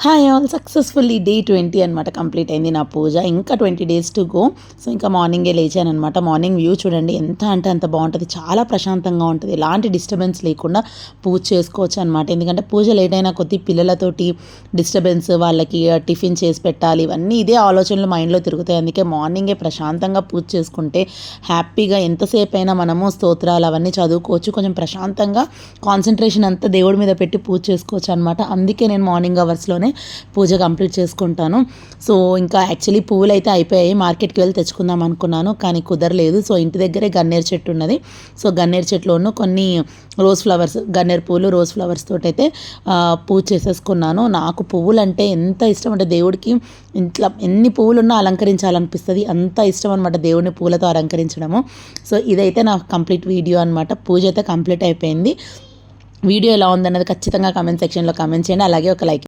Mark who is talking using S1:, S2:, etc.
S1: Hi all successfully day 20 అనమాట complete అయింది నా పూజ. ఇంకా 20 డేస్ టు గో. సో ఇంకా మార్నింగే లేచానమాట. మార్నింగ్ వ్యూ చూడండి ఎంత అంటే అంత బాగుంటుంది. చాలా ప్రశాంతంగా ఉంటుంది. ఎలాంటి డిస్టర్బెన్స్ లేకుండా పూజ చేసుకోవచ్చు అనమాట. ఎందుకంటే పూజ లేట్ అయినా కొద్ది పిల్లలతోటి డిస్టర్బెన్స్, వాళ్ళకి టిఫిన్ చేసి పెట్టాలి, ఇవన్నీ ఇదే ఆలోచనలు మైండ్లో తిరుగుతాయి. అందుకే మార్నింగే ప్రశాంతంగా పూజ చేసుకుంటే హ్యాపీగా ఎంతసేపు అయినా మనము స్తోత్రాలు అవన్నీ చదువుకోవచ్చు. కొంచెం ప్రశాంతంగా కాన్సన్ట్రేషన్ అంతా దేవుడి మీద పెట్టి పూజ చేసుకోవచ్చు అనమాట. అందుకే నేను మార్నింగ్ అవర్స్లోనే పూజ కంప్లీట్ చేసుకుంటాను. సో ఇంకా యాక్చువల్లీ పువ్వులు అయితే అయిపోయాయి. మార్కెట్కి వెళ్ళి తెచ్చుకుందాం అనుకున్నాను, కానీ కుదరలేదు. సో ఇంటి దగ్గరే గన్నేరు చెట్టు ఉన్నది. సో గన్నేరు చెట్టులోనూ కొన్ని రోజ్ ఫ్లవర్స్, గన్నేరు పూలు, రోజ్ ఫ్లవర్స్ తోటైతే పూజ చేసేసుకున్నాను. నాకు పువ్వులు అంటే ఎంత ఇష్టం అంటే దేవుడికి ఇంట్లో ఎన్ని పువ్వులున్నా అలంకరించాలనిపిస్తుంది. అంత ఇష్టం అనమాట దేవుడిని పూలతో అలంకరించడము. సో ఇదైతే నా కంప్లీట్ వీడియో అనమాట. పూజ అయితే కంప్లీట్ అయిపోయింది. వీడియో ఎలా ఉందన్నది ఖచ్చితంగా కామెంట్ సెక్షన్లో కామెంట్ చేయండి. అలాగే ఒక లైక్